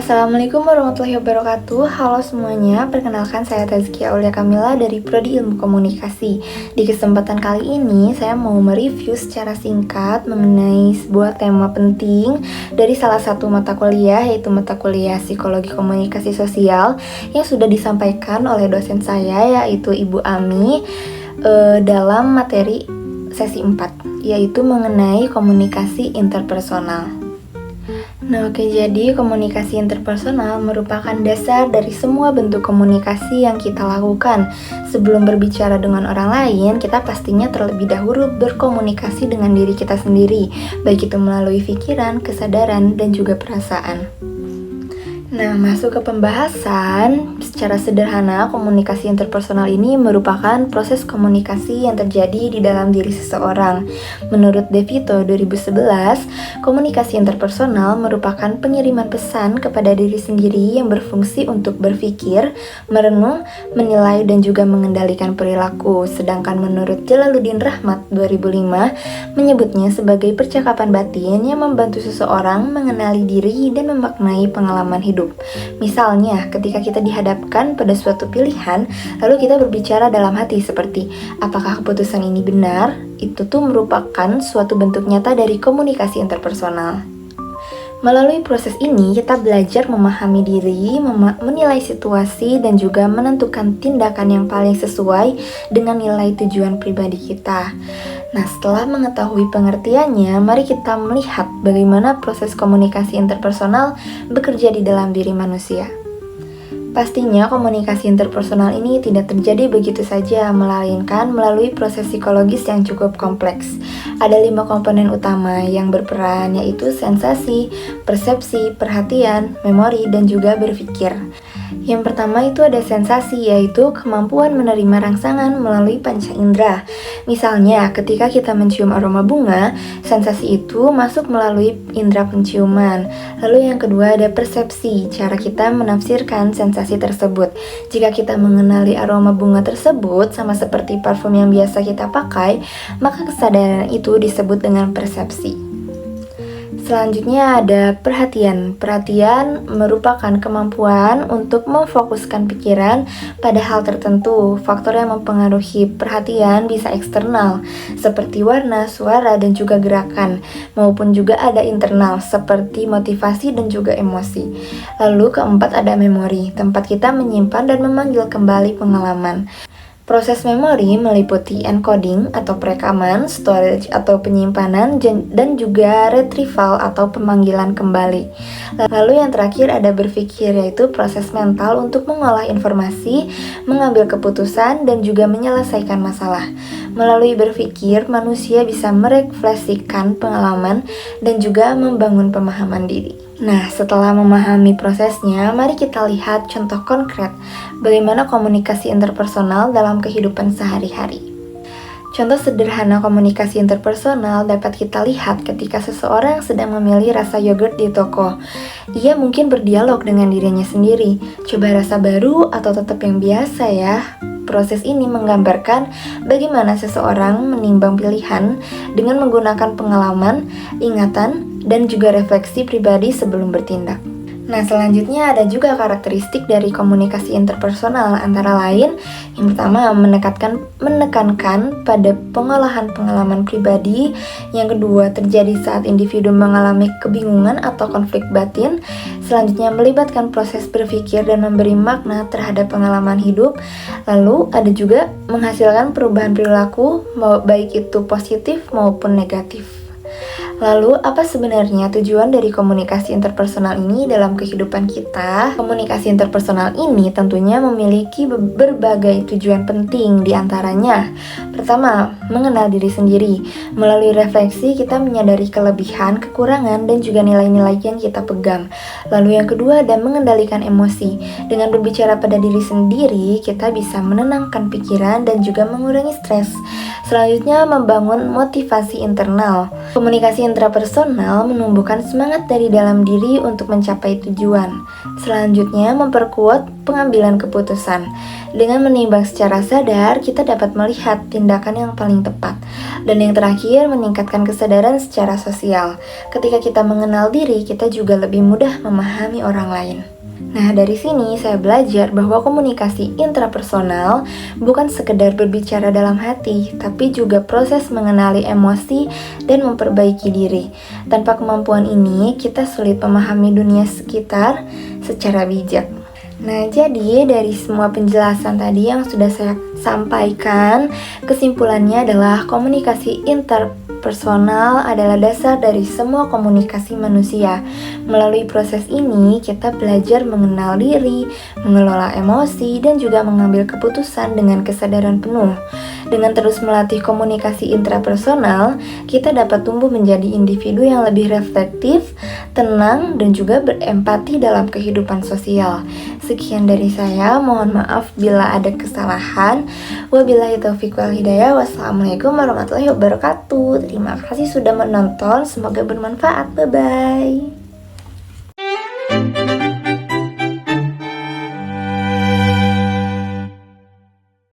Assalamualaikum warahmatullahi wabarakatuh. Halo semuanya, perkenalkan saya Tazkia Aulia Kamila dari Prodi Ilmu Komunikasi. Di kesempatan kali ini saya mau mereview secara singkat mengenai sebuah tema penting dari salah satu mata kuliah, yaitu mata kuliah Psikologi Komunikasi Sosial yang sudah disampaikan oleh dosen saya, yaitu Ibu Ami, dalam materi sesi 4, yaitu mengenai komunikasi interpersonal. Jadi komunikasi interpersonal merupakan dasar dari semua bentuk komunikasi yang kita lakukan. Sebelum berbicara dengan orang lain, kita pastinya terlebih dahulu berkomunikasi dengan diri kita sendiri, baik itu melalui pikiran, kesadaran, dan juga perasaan. Masuk ke pembahasan. Secara sederhana, komunikasi interpersonal ini merupakan proses komunikasi yang terjadi di dalam diri seseorang. Menurut DeVito 2011, komunikasi interpersonal merupakan pengiriman pesan kepada diri sendiri yang berfungsi untuk berpikir, merenung, menilai, dan juga mengendalikan perilaku. Sedangkan menurut Jalaluddin Rahmat 2005, menyebutnya sebagai percakapan batin yang membantu seseorang mengenali diri dan memaknai pengalaman hidup. Misalnya, ketika kita dihadapkan pada suatu pilihan, lalu kita berbicara dalam hati seperti, apakah keputusan ini benar? Itu tuh merupakan suatu bentuk nyata dari komunikasi interpersonal. Melalui proses ini, kita belajar memahami diri, menilai situasi, dan juga menentukan tindakan yang paling sesuai dengan nilai tujuan pribadi kita. Setelah mengetahui pengertiannya, mari kita melihat bagaimana proses komunikasi interpersonal bekerja di dalam diri manusia. Pastinya komunikasi interpersonal ini tidak terjadi begitu saja, melainkan melalui proses psikologis yang cukup kompleks. Ada 5 komponen utama yang berperan, yaitu sensasi, persepsi, perhatian, memori, dan juga berpikir. Yang pertama itu ada sensasi, yaitu kemampuan menerima rangsangan melalui panca indera. Misalnya, ketika kita mencium aroma bunga, sensasi itu masuk melalui indera penciuman. Lalu yang kedua ada persepsi, cara kita menafsirkan sensasi tersebut. Jika kita mengenali aroma bunga tersebut sama seperti parfum yang biasa kita pakai, maka kesadaran itu disebut dengan persepsi. Selanjutnya ada perhatian. Perhatian merupakan kemampuan untuk memfokuskan pikiran pada hal tertentu. Faktor yang mempengaruhi perhatian bisa eksternal, seperti warna, suara, dan juga gerakan, maupun juga ada internal, seperti motivasi dan juga emosi. Lalu keempat ada memori, tempat kita menyimpan dan memanggil kembali pengalaman. Proses memori meliputi encoding atau perekaman, storage atau penyimpanan, dan juga retrieval atau pemanggilan kembali. Lalu yang terakhir ada berpikir, yaitu proses mental untuk mengolah informasi, mengambil keputusan, dan juga menyelesaikan masalah. Melalui berpikir, manusia bisa merefleksikan pengalaman dan juga membangun pemahaman diri. Setelah memahami prosesnya, mari kita lihat contoh konkret bagaimana komunikasi interpersonal dalam kehidupan sehari-hari. Contoh sederhana komunikasi interpersonal dapat kita lihat ketika seseorang sedang memilih rasa yogurt di toko. Ia mungkin berdialog dengan dirinya sendiri, coba rasa baru atau tetap yang biasa ya. Proses ini menggambarkan bagaimana seseorang menimbang pilihan dengan menggunakan pengalaman, ingatan, dan juga refleksi pribadi sebelum bertindak. Selanjutnya ada juga karakteristik dari komunikasi interpersonal, antara lain yang pertama menekankan pada pengolahan pengalaman pribadi, yang kedua terjadi saat individu mengalami kebingungan atau konflik batin, selanjutnya melibatkan proses berpikir dan memberi makna terhadap pengalaman hidup, lalu ada juga menghasilkan perubahan perilaku baik itu positif maupun negatif. Lalu, apa sebenarnya tujuan dari komunikasi interpersonal ini dalam kehidupan kita? Komunikasi interpersonal ini tentunya memiliki berbagai tujuan penting, diantaranya pertama, mengenal diri sendiri. Melalui refleksi, kita menyadari kelebihan, kekurangan, dan juga nilai-nilai yang kita pegang. Lalu yang kedua ada mengendalikan emosi. Dengan berbicara pada diri sendiri, kita bisa menenangkan pikiran dan juga mengurangi stres. Selanjutnya, membangun motivasi internal. Komunikasi intrapersonal menumbuhkan semangat dari dalam diri untuk mencapai tujuan. Selanjutnya, memperkuat pengambilan keputusan. Dengan menimbang secara sadar, kita dapat melihat tindakan yang paling tepat. Dan yang terakhir, meningkatkan kesadaran secara sosial. Ketika kita mengenal diri, kita juga lebih mudah memahami orang lain. Nah, dari sini saya belajar bahwa komunikasi intrapersonal bukan sekedar berbicara dalam hati, tapi juga proses mengenali emosi dan memperbaiki diri. Tanpa kemampuan ini, kita sulit memahami dunia sekitar secara bijak. Nah, jadi dari semua penjelasan tadi yang sudah saya sampaikan, kesimpulannya adalah komunikasi interpersonal adalah dasar dari semua komunikasi manusia. Melalui proses ini, kita belajar mengenal diri, mengelola emosi, dan juga mengambil keputusan dengan kesadaran penuh. Dengan terus melatih komunikasi intrapersonal, kita dapat tumbuh menjadi individu yang lebih reflektif, tenang, dan juga berempati dalam kehidupan sosial. Sekian dari saya, mohon maaf bila ada kesalahan. Wabillahi taufiq wal hidayah. Wassalamualaikum warahmatullahi wabarakatuh. Terima kasih sudah menonton, semoga bermanfaat. Bye-bye.